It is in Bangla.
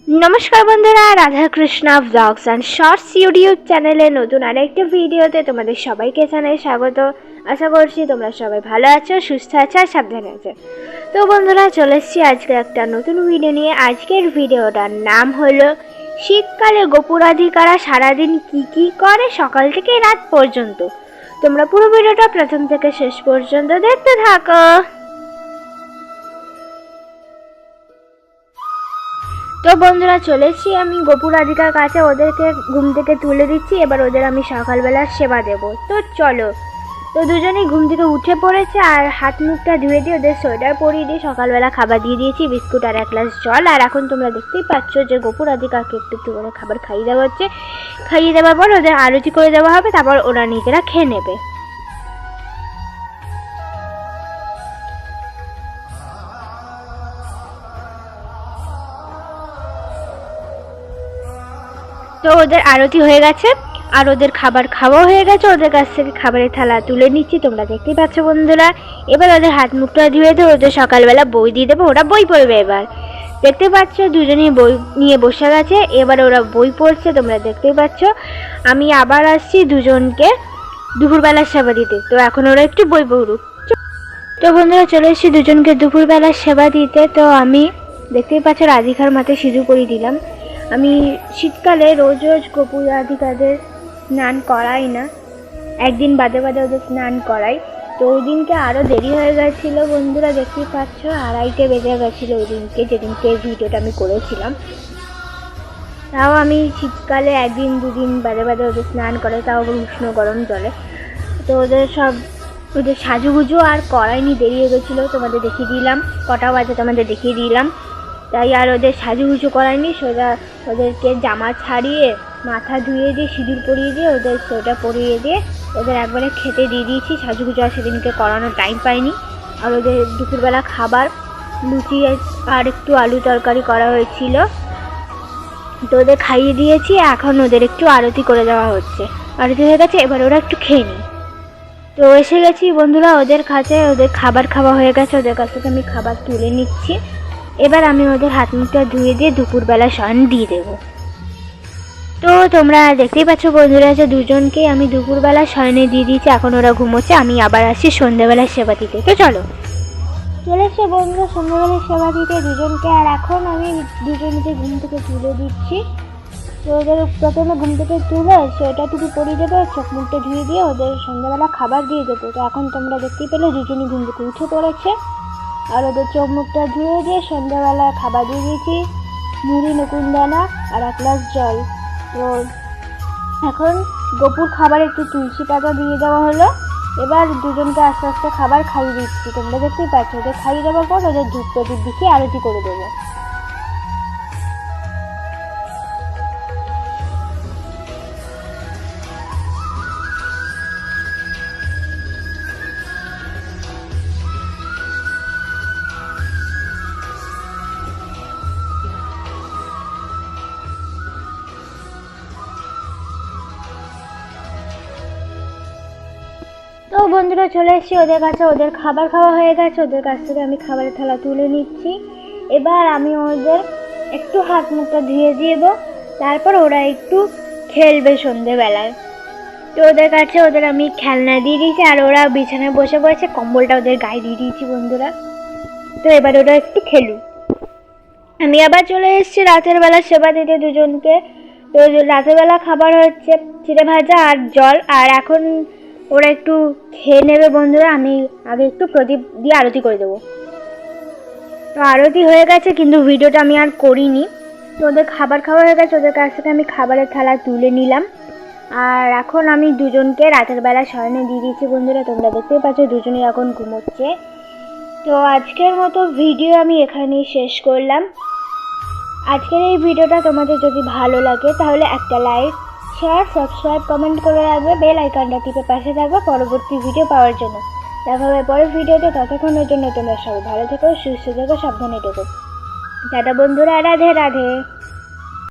নমস্কার বন্ধুরা, Radhakrishna blogs and shorts YouTube চ্যানেলে নতুন আরেকটি ভিডিওতে তোমাদের সবাইকে জানাই স্বাগত। আশা করছি তোমরা সবাই ভালো আছো, সুস্থ আছো আর সাবধানে আছো। তো বন্ধুরা, চলে এসেছি আজকে একটা নতুন ভিডিও নিয়ে। আজকের ভিডিওটার নাম হলো শীতকালে গোপুরাধিকারা সারাদিন কি করে সকাল থেকে রাত পর্যন্ত। তোমরা পুরো ভিডিওটা প্রথম থেকে শেষ পর্যন্ত দেখতে থাকো। তো বন্ধুরা, চলেছি আমি গোপুরাধিকার কাছে, ওদেরকে ঘুম থেকে তুলে দিচ্ছি। এবার ওদের আমি সকালবেলার সেবা দেব। তো চলো। তো দুজনেই ঘুম থেকে উঠে পড়েছে আর হাত মুখটা ধুয়ে দিয়ে ওদের সোয়েটার পরিয়ে দিয়ে সকালবেলা খাবার দিয়ে দিয়েছি, বিস্কুট আর এক গ্লাস জল। আর এখন তোমরা দেখতেই পাচ্ছ যে গোপুরাধিকারকে একটু একটু করে খাবার খাইয়ে দেওয়া হচ্ছে। খাইয়ে দেওয়ার পর ওদের আরতি করে দেওয়া হবে, তারপর ওরা নিজেরা খেয়ে নেবে। তো ওদের আরতি হয়ে গেছে আর ওদের খাবার খাওয়া হয়ে গেছে। ওদের কাছ থেকে খাবারের থালা তুলে নিচ্ছি, তোমরা দেখতেই পাচ্ছ বন্ধুরা। এবার ওদের হাত মুখটা ধুয়ে দিয়ে ওদের সকালবেলা বই দিয়ে দেবো, ওরা বই পড়বে। এবার দেখতে পাচ্ছ দুজনেই বই নিয়ে বসে গেছে, এবার ওরা বই পড়ছে, তোমরা দেখতেই পাচ্ছ। আমি আবার আসছি দুজনকে দুপুরবেলার সেবা দিতে। তো এখন ওরা একটু বই পড়ুক। তো বন্ধুরা, চলে এসেছি দুজনকে দুপুরবেলার সেবা দিতে। তো আমি দেখতেই পাচ্ছ রাধিকার মাথায় সিঁদুর পরিয়ে দিলাম। আমি শীতকালে রোজ রোজ গোপুরাধিকাদের স্নান করাই না, একদিন বাদে বাদে ওদের স্নান করাই। তো ওই দিনকে আরও দেরি হয়ে গেছিলো বন্ধুরা, দেখতেই পাচ্ছ 2:30 বেজে গেছিলো ওই দিনকে, যেদিনকে ভিডিওটা আমি করেছিলাম। তাও আমি শীতকালে একদিন দুদিন বাদে বাদে ওদের স্নান করাই, তাও উষ্ণ গরম জলে। তো ওদের সাজুগুজু আর করাইনি, দেরি হয়ে গেছিলো। তোমাদের দেখিয়ে দিলাম কটা বাজে, তোমাদের দেখিয়ে দিলাম। তাই আর ওদের সাজুগুজু করায়নি। সোজা ওদেরকে জামা ছাড়িয়ে মাথা ধুয়ে দিয়ে সিঁদুর পরিয়ে দিয়ে ওদের সোয়েটার পরিয়ে দিয়ে ওদের একবারে খেতে দিয়ে দিয়েছি। সাজুগুজু আর সেদিনকে করানোর টাইম পাইনি। আর ওদের দুপুরবেলা খাবার লুচি আর একটু আলু তরকারি করা হয়েছিল, তো ওদের খাইয়ে দিয়েছি। এখন ওদের একটু আরতি করে দেওয়া হচ্ছে। আরতি হয়ে গেছে, এবার ওরা একটু খেয়ে নিই। তো এসে গেছি বন্ধুরা ওদের কাছে, ওদের খাবার খাওয়া হয়ে গেছে। ওদের কাছ থেকে আমি খাবার তুলে নিচ্ছি। এবার আমি ওদের হাত মুখটা ধুয়ে দিয়ে দুপুরবেলা শয়ন দিয়ে দেবো। তো তোমরা দেখতেই পাচ্ছ বন্ধুরা যে দুজনকেই আমি দুপুরবেলা শয়নে দিয়ে দিয়েছি, এখন ওরা ঘুমোচ্ছে। আমি আবার আসছি সন্ধ্যেবেলার সেবা দিতে। তো চলো, চলে এসে বন্ধুরা সন্ধ্যেবেলার সেবা দিতে দুজনকে। আর এখন আমি দুজনকে ঘুম থেকে তুলে দিচ্ছি। তো ওদের প্রথমে ঘুম থেকে তুলে সোয়েটারটুকু পরিয়ে দেবে, চোখ মুখটা ধুয়ে দিয়ে ওদের সন্ধ্যাবেলা খাবার দিয়ে দেবো। তো এখন তোমরা দেখতেই পেলে দুজনই ঘুম থেকে উঠে পড়েছে আর ওদের চোখ মুখটা ধুয়ে দিয়ে সন্ধ্যাবেলা খাবার দিয়ে দিয়েছি, মুড়ি নকুনদানা আর এক গ্লাস জল। তো এখন গোপুর খাবার একটু তুলসী পাতা দিয়ে দেওয়া হলো। এবার দুজনকে আস্তে আস্তে খাবার খাইয়ে দিচ্ছি, তোমরা দেখতেই পাচ্ছ। ওদের খাইয়ে দেওয়ার পর ওদের ধূপ প্রদীপ দেখিয়ে আরতি করে দেবো। তো বন্ধুরা, চলে এসেছি ওদের কাছে, ওদের খাবার খাওয়া হয়ে গেছে। ওদের কাছ থেকে আমি খাবারের থালা তুলে নিচ্ছি। এবার আমি ওদের একটু হাত মুখটা ধুয়ে দেবো, তারপর ওরা একটু খেলবে সন্ধেবেলায়। তো ওদের কাছে ওদের আমি খেলনা দিয়ে দিয়েছি আর ওরা বিছানায় বসে পড়েছে, কম্বলটা ওদের গায়ে দিয়ে দিয়েছি বন্ধুরা। তো এবার ওরা একটু খেলুক। আমি আবার চলে এসেছি রাতের বেলা সেবা দিতে দুজনকে। তো রাতের বেলা খাবার হচ্ছে চিড়ে ভাজা আর জল। আর এখন ওরা একটু খেয়ে নেবে বন্ধুরা, আমি আগে একটু প্রদীপ দিয়ে আরতি করে দেবো। তো আরতি হয়ে গেছে, কিন্তু ভিডিওটা আমি আর করিনি। তো ওদের খাবার খাওয়া হয়ে গেছে, ওদের কাছ থেকে আমি খাবারের থালা তুলে নিলাম। আর এখন আমি দুজনকে রাতের বেলা শয়নে দিয়ে দিয়েছি বন্ধুরা, তোমরা দেখতেই পাচ্ছ দুজনেই এখন ঘুমোচ্ছে। তো আজকের মতো ভিডিও আমি এখানেই শেষ করলাম। আজকের এই ভিডিওটা তোমাদের যদি ভালো লাগে তাহলে একটা লাইক, শেয়ার, সাবস্ক্রাইব, কমেন্ট করে রাখবে, বেল আইকনটা টিপে পাশে থাকবে পরবর্তী ভিডিও পাওয়ার জন্য। দেখা হবে পরের ভিডিওতে, ততক্ষণের জন্য তোমরা সবাই ভালো থেকো, সুস্থ থেকো, সাবধানে থেকো। টাটা বন্ধুরা, রাধে রাধে।